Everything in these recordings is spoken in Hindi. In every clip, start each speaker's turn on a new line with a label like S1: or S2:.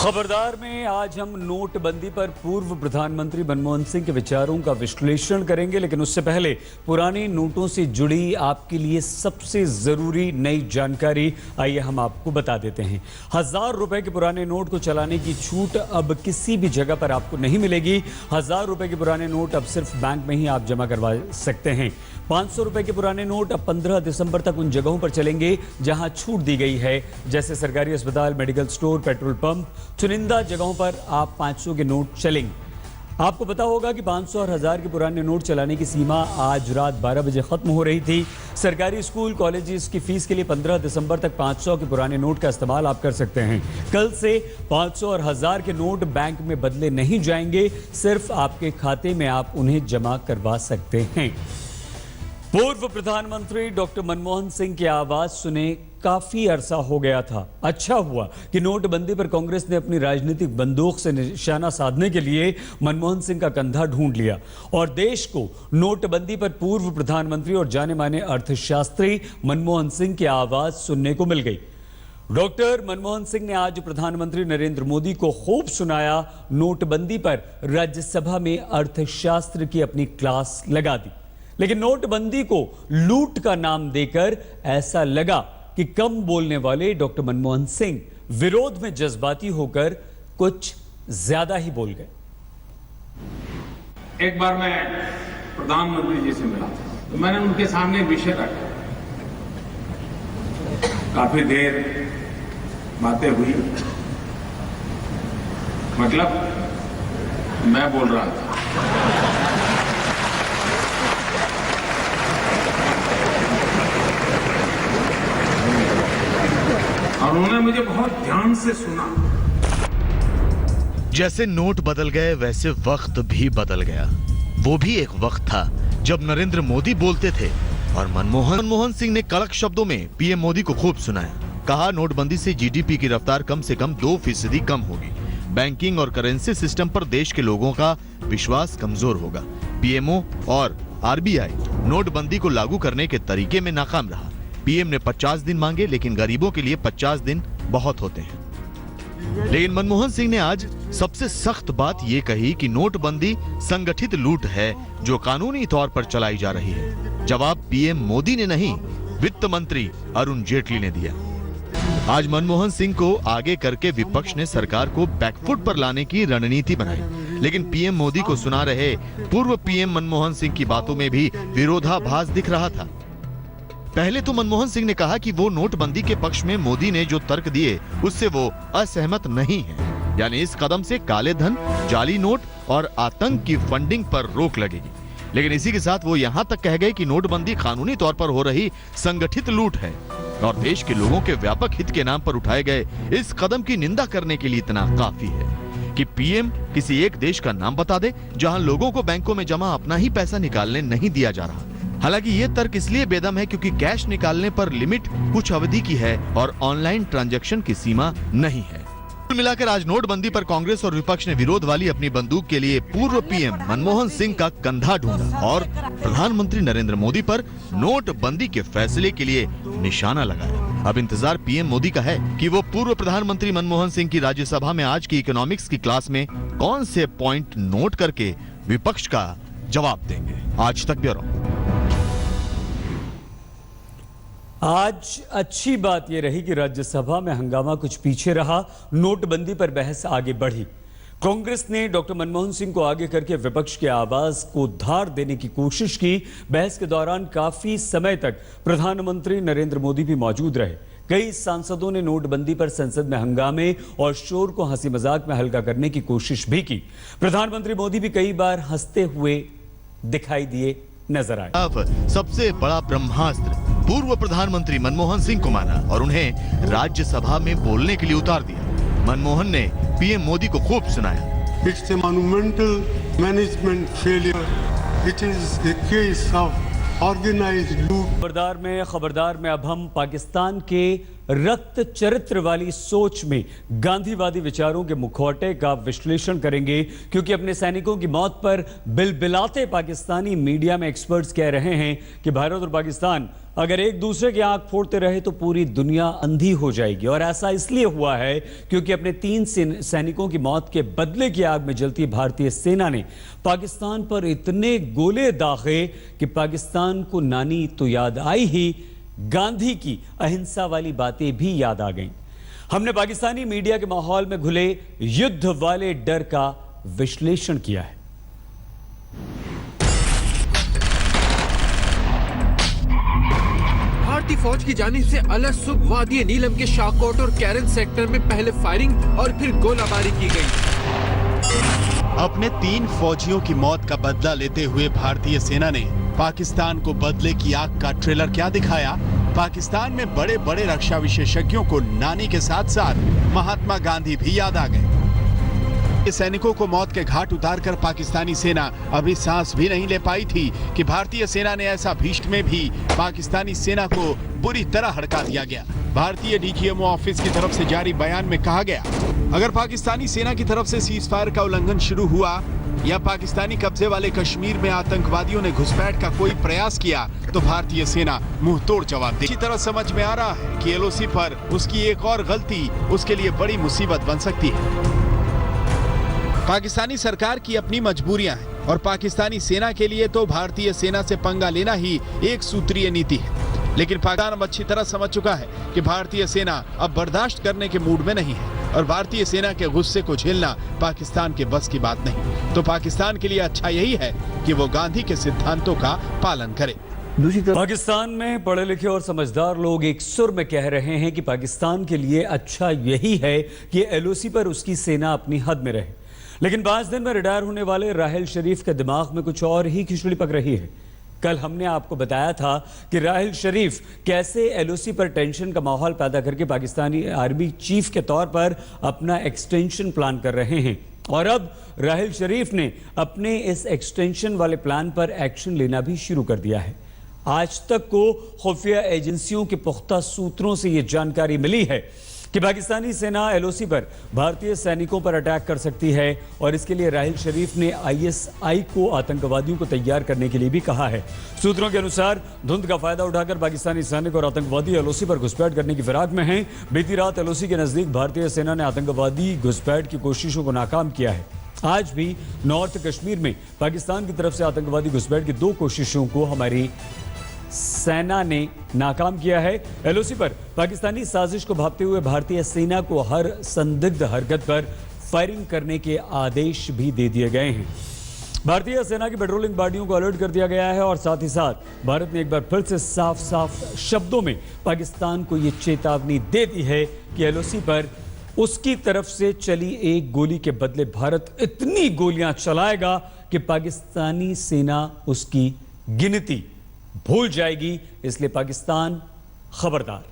S1: खबरदार में आज हम नोटबंदी पर पूर्व प्रधानमंत्री मनमोहन सिंह के विचारों का विश्लेषण करेंगे, लेकिन उससे पहले पुराने नोटों से जुड़ी आपके लिए सबसे जरूरी नई जानकारी आइए हम आपको बता देते हैं। 1000 रुपए के पुराने नोट को चलाने की छूट अब किसी भी जगह पर आपको नहीं मिलेगी। 1000 रुपए के पुराने नोट अब सिर्फ बैंक में ही आप जमा करवा सकते हैं। 500 रुपए के पुराने नोट अब 15 दिसंबर तक उन जगहों पर चलेंगे जहां छूट दी गई है, जैसे सरकारी अस्पताल, मेडिकल स्टोर, पेट्रोल पंप। चुनिंदा जगहों पर आप 500 के नोट चलेंगे। आपको पता होगा कि 500 और 1000 के पुराने नोट चलाने की सीमा आज रात 12 बजे खत्म हो रही थी। सरकारी स्कूल कॉलेजेस की फीस के लिए 15 दिसंबर तक 500 के पुराने नोट का इस्तेमाल आप कर सकते हैं। कल से 500 और 1000 के नोट बैंक में बदले नहीं जाएंगे, सिर्फ आपके खाते में आप उन्हें जमा करवा सकते हैं। पूर्व प्रधानमंत्री डॉक्टर मनमोहन सिंह की आवाज सुने काफी अरसा हो गया था। अच्छा हुआ कि नोटबंदी पर कांग्रेस ने अपनी राजनीतिक बंदूक से निशाना साधने के लिए मनमोहन सिंह का कंधा ढूंढ लिया और देश को नोटबंदी पर पूर्व प्रधानमंत्री और जाने माने अर्थशास्त्री मनमोहन सिंह की आवाज सुनने को मिल गई। डॉक्टर मनमोहन सिंह ने आज प्रधानमंत्री नरेंद्र मोदी को खूब सुनाया। नोटबंदी पर राज्यसभा में अर्थशास्त्र की अपनी क्लास लगा दी, लेकिन नोटबंदी को लूट का नाम देकर ऐसा लगा कि कम बोलने वाले डॉक्टर मनमोहन सिंह विरोध में जज्बाती होकर कुछ ज्यादा ही बोल गए।
S2: एक बार मैं प्रधानमंत्री जी से मिला था, तो मैंने उनके सामने विषय रखा। काफी देर बातें हुई, मतलब मैं बोल रहा था। और उन्होंने मुझे बहुत ध्यान से सुना।
S3: जैसे नोट बदल गए वैसे वक्त भी बदल गया। वो भी एक वक्त था जब नरेंद्र मोदी बोलते थे और मनमोहन सिंह ने कड़क शब्दों में पीएम मोदी को खूब सुनाया। कहा नोटबंदी से जीडीपी की रफ्तार कम से कम 2% कम होगी। बैंकिंग और करेंसी सिस्टम पर देश के लोगों का विश्वास कमजोर होगा। पीएमओ और आरबीआई नोटबंदी को लागू करने के तरीके में नाकाम रहा। पीएम ने 50 दिन मांगे, लेकिन गरीबों के लिए 50 दिन बहुत होते हैं। लेकिन मनमोहन सिंह ने आज सबसे सख्त बात यह कही कि नोटबंदी संगठित लूट है जो कानूनी तौर पर चलाई जा रही है। जवाब पीएम मोदी ने नहीं, वित्त मंत्री अरुण जेटली ने दिया। आज मनमोहन सिंह को आगे करके विपक्ष ने सरकार को बैकफुट पर लाने की रणनीति बनाई, लेकिन पीएम मोदी को सुना रहे पूर्व पीएम मनमोहन सिंह की बातों में भी विरोधाभास दिख रहा था। पहले तो मनमोहन सिंह ने कहा कि वो नोटबंदी के पक्ष में मोदी ने जो तर्क दिए उससे वो असहमत नहीं है, यानी इस कदम से काले धन, जाली नोट और आतंक की फंडिंग पर रोक लगेगी। लेकिन इसी के साथ वो यहां तक कह गए कि नोटबंदी कानूनी तौर पर हो रही संगठित लूट है और देश के लोगों के व्यापक हित के नाम पर उठाए गए इस कदम की निंदा करने के लिए इतना काफी है कि पीएम किसी एक देश का नाम बता दे जहां लोगों को बैंकों में जमा अपना ही पैसा निकालने नहीं दिया जा रहा। हालांकि ये तर्क इसलिए बेदम है क्योंकि कैश निकालने पर लिमिट कुछ अवधि की है और ऑनलाइन ट्रांजैक्शन की सीमा नहीं है। कुल मिलाकर आज नोटबंदी पर कांग्रेस और विपक्ष ने विरोध वाली अपनी बंदूक के लिए पूर्व पीएम मनमोहन सिंह का कंधा ढूंढा और प्रधानमंत्री नरेंद्र मोदी पर नोटबंदी के फैसले के लिए निशाना लगाया। अब इंतजार पीएम मोदी का है कि वो पूर्व प्रधानमंत्री मनमोहन सिंह की राज्यसभा में आज की इकोनॉमिक्स की क्लास में कौन से पॉइंट नोट करके विपक्ष का जवाब देंगे। आज तक ब्यूरो।
S1: आज अच्छी बात यह रही कि राज्यसभा में हंगामा कुछ पीछे रहा। नोटबंदी पर बहस आगे बढ़ी। कांग्रेस ने डॉक्टर मनमोहन सिंह को आगे करके विपक्ष की आवाज को धार देने की कोशिश की। बहस के दौरान काफी समय तक प्रधानमंत्री नरेंद्र मोदी भी मौजूद रहे। कई सांसदों ने नोटबंदी पर संसद में हंगामे और शोर को हंसी मजाक में हल्का करने की कोशिश भी की। प्रधानमंत्री मोदी भी कई बार हंसते हुए दिखाई दिए नजर आए।
S3: अब सबसे बड़ा ब्रह्मास्त्र पूर्व प्रधानमंत्री मनमोहन सिंह को माना और उन्हें राज्यसभा में बोलने के लिए उतार दिया। मनमोहन ने पीएम मोदी को खूब सुनाया।
S4: It's a monumental management failure. It is a case of organised loot.
S1: खबरदार में अब हम पाकिस्तान के रक्त चरित्र वाली सोच में गांधीवादी विचारों के मुखौटे का विश्लेषण करेंगे, क्योंकि अपने सैनिकों की मौत पर बिलबिलाते पाकिस्तानी मीडिया में एक्सपर्ट्स कह रहे हैं कि भारत और पाकिस्तान अगर एक दूसरे की आंख फोड़ते रहे तो पूरी दुनिया अंधी हो जाएगी। और ऐसा इसलिए हुआ है क्योंकि अपने 3 सैनिकों की मौत के बदले की आग में जलती भारतीय सेना ने पाकिस्तान पर इतने गोले दागे कि पाकिस्तान को नानी तो याद आई ही, गांधी की अहिंसा वाली बातें भी याद आ गईं। हमने पाकिस्तानी मीडिया के माहौल में घुले युद्ध वाले डर का विश्लेषण किया है।
S5: भारतीय फौज की जानिब से अलसुग वादी नीलम के शाकोट और कैरन सेक्टर में पहले फायरिंग और फिर गोलाबारी की गई।
S6: अपने 3 फौजियों की मौत का बदला लेते हुए भारतीय सेना ने पाकिस्तान को बदले की आग का ट्रेलर क्या दिखाया? पाकिस्तान में बड़े बड़े रक्षा विशेषज्ञों को नानी के साथ साथ महात्मा गांधी भी याद आ गए। सैनिकों को मौत के घाट उतारकर पाकिस्तानी सेना अभी सांस भी नहीं ले पाई थी कि भारतीय सेना ने ऐसा भीष्म में भी पाकिस्तानी सेना को बुरी तरह हड़का दिया गया। भारतीय डीजीएमओ ऑफिस की तरफ से जारी बयान में कहा गया, अगर पाकिस्तानी सेना की तरफ से सीज फायर का उल्लंघन शुरू हुआ या पाकिस्तानी कब्जे वाले कश्मीर में आतंकवादियों ने घुसपैठ का कोई प्रयास किया तो भारतीय सेना मुंह तोड़ जवाब देगी। इसी तरह समझ में आ रहा है कि एलओसी पर उसकी एक और गलती उसके लिए बड़ी मुसीबत बन सकती है। पाकिस्तानी सरकार की अपनी मजबूरियां हैं और पाकिस्तानी सेना के लिए तो भारतीय सेना से पंगा लेना ही एक सूत्रीय नीति है। लेकिन पाकिस्तान अब अच्छी तरह समझ चुका है कि भारतीय सेना अब बर्दाश्त करने के मूड में नहीं है और भारतीय सेना के गुस्से को झेलना पाकिस्तान के बस की बात नहीं। तो पाकिस्तान के लिए अच्छा यही है कि वो गांधी के सिद्धांतों का पालन करे।
S1: पाकिस्तान में पढ़े लिखे और समझदार लोग एक सुर में कह रहे हैं कि पाकिस्तान के लिए अच्छा यही है कि एलओसी पर उसकी सेना अपनी हद में रहे। लेकिन 5 दिन में रिटायर होने वाले राहिल शरीफ के दिमाग में कुछ और ही खिचड़ी पक रही है। कल हमने आपको बताया था कि राहिल शरीफ कैसे एलओसी पर टेंशन का माहौल पैदा करके पाकिस्तानी आर्मी चीफ के तौर पर अपना एक्सटेंशन प्लान कर रहे हैं। और अब राहिल शरीफ ने अपने इस एक्सटेंशन वाले प्लान पर एक्शन लेना भी शुरू कर दिया है। आज तक को खुफिया एजेंसियों के पुख्ता सूत्रों से यह जानकारी मिली है कि पाकिस्तानी सेना एलओसी पर भारतीय सैनिकों पर अटैक कर सकती है और इसके लिए राहिल शरीफ ने आईएसआई को आतंकवादियों को तैयार करने के लिए भी कहा है। सूत्रों के अनुसार धुंध का फायदा उठाकर पाकिस्तानी सैनिक और आतंकवादी एलओसी पर घुसपैठ करने की फिराक में हैं। बीती रात एलओसी के नजदीक भारतीय सेना ने आतंकवादी घुसपैठ की कोशिशों को नाकाम किया है। आज भी नॉर्थ कश्मीर में पाकिस्तान की तरफ से आतंकवादी घुसपैठ की 2 कोशिशों को हमारी सेना ने नाकाम किया है। एलओसी पर पाकिस्तानी साजिश को भांपते हुए भारतीय सेना को हर संदिग्ध हरकत पर फायरिंग करने के आदेश भी दे दिए गए हैं। भारतीय सेना की पेट्रोलिंग पार्टियों को अलर्ट कर दिया गया है और साथ ही साथ भारत ने एक बार फिर से साफ साफ शब्दों में पाकिस्तान को यह चेतावनी दे दी है कि एलओसी पर उसकी तरफ से चली एक गोली के बदले भारत इतनी गोलियां चलाएगा कि पाकिस्तानी सेना उसकी गिनती भूल जाएगी। इसलिए पाकिस्तान खबरदार।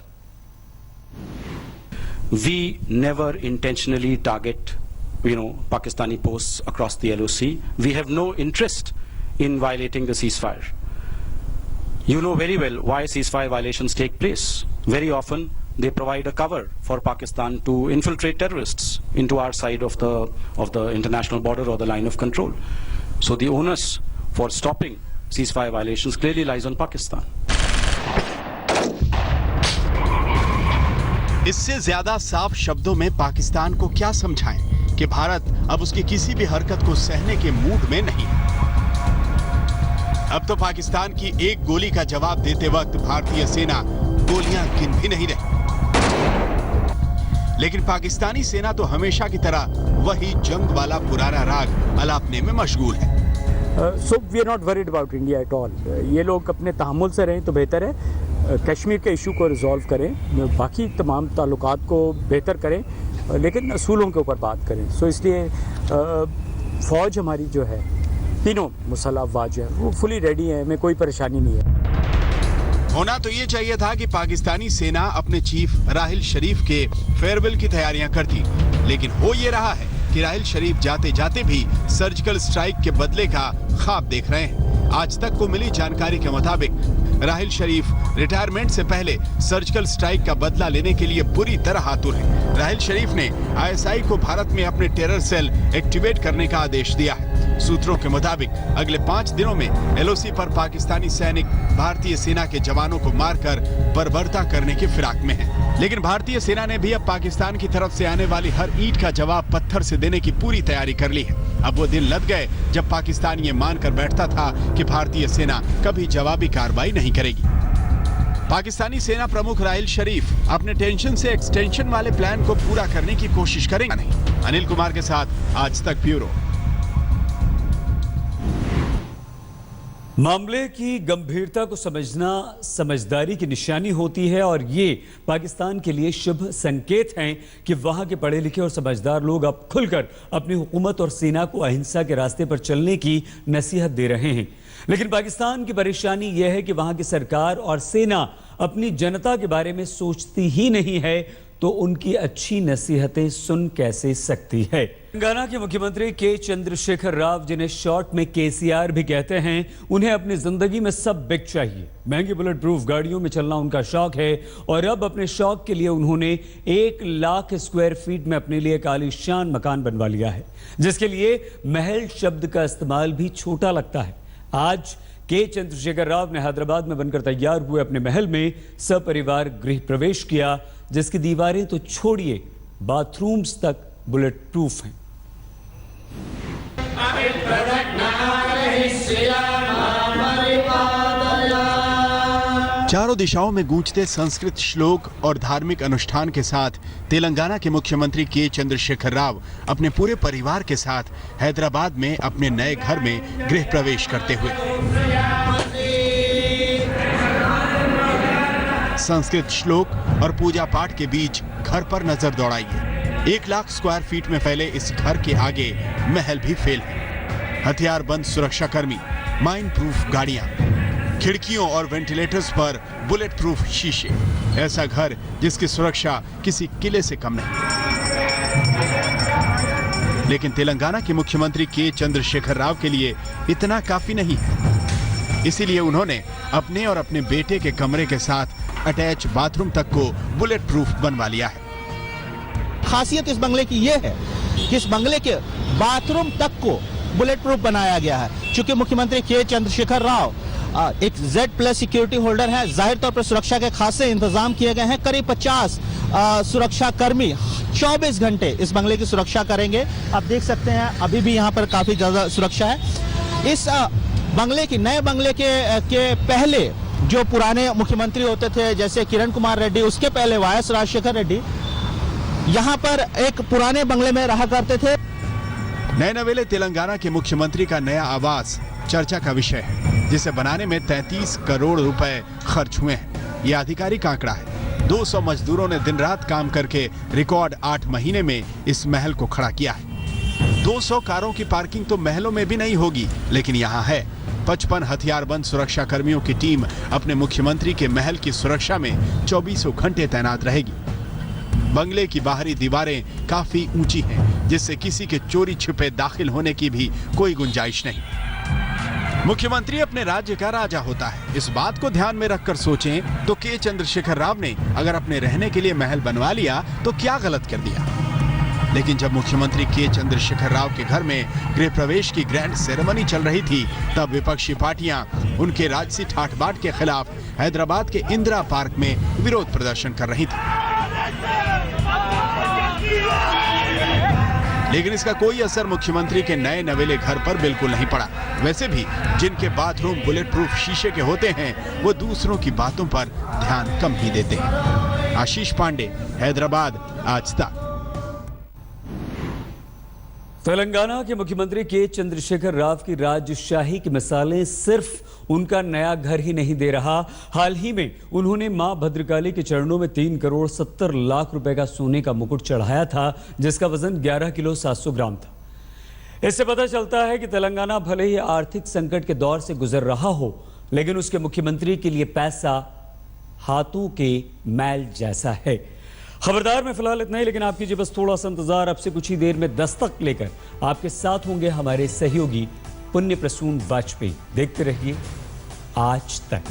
S7: We never intentionally target, Pakistani posts across the LOC. We have no interest in violating the ceasefire. You know very well why ceasefire violations take place. Very often they provide a cover for Pakistan to infiltrate terrorists into our side of the international border or the line of control. So the onus for stopping ceasefire violations clearly lies on Pakistan.
S6: इससे ज्यादा साफ शब्दों में पाकिस्तान को क्या समझाएं कि भारत अब उसकी किसी भी हरकत को सहने के मूड में नहीं। अब तो पाकिस्तान की एक गोली का जवाब देते वक्त भारतीय सेना गोलियां गिन भी नहीं रही। लेकिन पाकिस्तानी सेना तो हमेशा की तरह वही जंग वाला पुराना राग अलापने में मशगूल है।
S8: So we are not worried about India at all. ये लोग अपने तहम्मुल से रहें तो बेहतर है। कश्मीर के इशू को रिजॉल्व करें, बाकी तमाम ताल्लुकात को बेहतर करें, लेकिन असूलों के ऊपर बात करें। सो इसलिए फ़ौज हमारी जो है, तीनों मुसल्लह अफवाज है, वो फुली रेडी है, हमें कोई परेशानी नहीं है।
S6: होना तो ये चाहिए था कि पाकिस्तानी सेना अपने चीफ राहिल शरीफ के फेयरवेल की तैयारियां करती, लेकिन हो ये रहा है कि राहिल शरीफ जाते जाते भी सर्जिकल स्ट्राइक के बदले का ख्वाब देख रहे हैं। आज तक को मिली जानकारी के मुताबिक राहिल शरीफ रिटायरमेंट से पहले सर्जिकल स्ट्राइक का बदला लेने के लिए पूरी तरह आतुर है। राहिल शरीफ ने आईएसआई को भारत में अपने टेरर सेल एक्टिवेट करने का आदेश दिया है। सूत्रों के मुताबिक अगले 5 दिनों में एलओसी पर पाकिस्तानी सैनिक भारतीय सेना के जवानों को मारकर बर्बरता करने की फिराक में है। लेकिन भारतीय सेना ने भी अब पाकिस्तान की तरफ से आने वाली हर ईंट का जवाब पत्थर से देने की पूरी तैयारी कर ली है। अब वो दिन लद गए जब पाकिस्तान ये मानकर बैठता था कि भारतीय सेना कभी जवाबी कार्रवाई नहीं करेगी। पाकिस्तानी सेना प्रमुख राहिल शरीफ अपने टेंशन से एक्सटेंशन वाले प्लान को पूरा करने की कोशिश करेंगे नहीं। अनिल कुमार के साथ आज तक ब्यूरो।
S1: मामले की गंभीरता को समझना समझदारी की निशानी होती है और ये पाकिस्तान के लिए शुभ संकेत हैं कि वहां के पढ़े लिखे और समझदार लोग अब खुलकर अपनी हुकूमत और सेना को अहिंसा के रास्ते पर चलने की नसीहत दे रहे हैं। लेकिन पाकिस्तान की परेशानी यह है कि वहां की सरकार और सेना अपनी जनता के बारे में सोचती ही नहीं है, तो उनकी अच्छी नसीहतें सुन कैसे सकती है। तेलंगाना के मुख्यमंत्री के चंद्रशेखर राव, जिन्हें शॉर्ट में केसीआर भी कहते हैं, उन्हें अपनी जिंदगी में सब बिक चाहिए। महंगी बुलेट प्रूफ गाड़ियों में चलना उनका शौक है और अब अपने शौक के लिए उन्होंने 1 लाख स्क्वायर फीट में अपने लिए एक आलीशान मकान बनवा लिया है, जिसके लिए महल शब्द का इस्तेमाल भी छोटा लगता है। आज के चंद्रशेखर राव ने हैदराबाद में बनकर तैयार हुए अपने महल में सपरिवार गृह प्रवेश किया, जिसकी दीवारें तो छोड़िए, बाथरूम्स तक बुलेट प्रूफ हैं।
S6: चारों दिशाओं में गूंजते संस्कृत श्लोक और धार्मिक अनुष्ठान के साथ तेलंगाना के मुख्यमंत्री के चंद्रशेखर राव अपने पूरे परिवार के साथ हैदराबाद में अपने नए घर में गृह प्रवेश करते हुए संस्कृत श्लोक और पूजा पाठ के बीच घर पर नजर दौड़ाइए। 1 लाख स्क्वायर फीट में फैले इस घर के आगे महल भी फेल है। हथियारबंद सुरक्षाकर्मी, माइन प्रूफ गाड़ियां, खिड़कियों और वेंटिलेटर्स पर बुलेट प्रूफ शीशे। ऐसा घर जिसकी सुरक्षा किसी किले से कम नहीं। लेकिन तेलंगाना के मुख्यमंत्री के चंद्रशेखर राव के लिए इतना काफी नहीं है। इसीलिए उन्होंने अपने और अपने बेटे के कमरे के साथ अटैच बाथरूम तक को बुलेट प्रूफ बनवा लिया है।
S9: खासियत इस बंगले की यह है कि इस बंगले के बाथरूम तक को बुलेट प्रूफ बनाया गया है। चूंकि मुख्यमंत्री के चंद्रशेखर राव एक Z+ सिक्योरिटी होल्डर है, जाहिर तौर पर सुरक्षा के खासे इंतजाम किए गए हैं। करीब 50 सुरक्षा कर्मी 24 घंटे इस बंगले की सुरक्षा करेंगे। आप देख सकते हैं अभी भी यहाँ पर काफी ज्यादा सुरक्षा है। इस बंगले की, नए बंगले के पहले जो पुराने मुख्यमंत्री होते थे, जैसे किरण कुमार रेड्डी, उसके पहले वायएस राजशेखर रेड्डी यहाँ पर एक पुराने बंगले में रहा करते थे।
S6: नए नवेले तेलंगाना के मुख्यमंत्री का नया आवास चर्चा का विषय है, जिसे बनाने में 33 करोड़ रुपए खर्च हुए हैं। यह आधिकारिक आंकड़ा है। 200 मजदूरों ने दिन रात काम करके रिकॉर्ड 8 महीने में इस महल को खड़ा किया है। 200 कारों की पार्किंग तो महलों में भी नहीं होगी, लेकिन यहाँ है। 55 हथियारबंद सुरक्षा कर्मियों की टीम अपने मुख्यमंत्री के महल की सुरक्षा में 24 घंटे तैनात रहेगी। बंगले की बाहरी दीवारें काफी ऊंची हैं, जिससे किसी के चोरी छिपे दाखिल होने की भी कोई गुंजाइश नहीं। मुख्यमंत्री अपने राज्य का राजा होता है। इस बात को ध्यान में रखकर सोचें तो के चंद्रशेखर राव ने अगर अपने रहने के लिए महल बनवा लिया तो क्या गलत कर दिया। लेकिन जब मुख्यमंत्री के चंद्रशेखर राव के घर में गृह प्रवेश की ग्रैंड सेरेमनी चल रही थी, तब विपक्षी पार्टियां उनके राजसी ठाट बाट के खिलाफ हैदराबाद के इंदिरा पार्क में विरोध प्रदर्शन कर रही थी। लेकिन इसका कोई असर मुख्यमंत्री के नए नवेले घर पर बिल्कुल नहीं पड़ा। वैसे भी जिनके बाथरूम बुलेट प्रूफ शीशे के होते हैं, वो दूसरों की बातों पर ध्यान कम ही देते हैं। आशीष पांडे, हैदराबाद, आज तक।
S1: तेलंगाना के मुख्यमंत्री के चंद्रशेखर राव की राजशाही की मिसालें सिर्फ उनका नया घर ही नहीं दे रहा। हाल ही में उन्होंने मां भद्रकाली के चरणों में 3 करोड़ 70 लाख रुपए का सोने का मुकुट चढ़ाया था, जिसका वजन 11 किलो 700 ग्राम था। इससे पता चलता है कि तेलंगाना भले ही आर्थिक संकट के दौर से गुजर रहा हो, लेकिन उसके मुख्यमंत्री के लिए पैसा हाथों के मैल जैसा है। खबरदार में फिलहाल इतना ही, लेकिन आप कीजिए बस थोड़ा सा इंतजार। अब से कुछ ही देर में दस्तक लेकर आपके साथ होंगे हमारे सहयोगी पुण्य प्रसून वाजपेयी। देखते रहिए आज तक।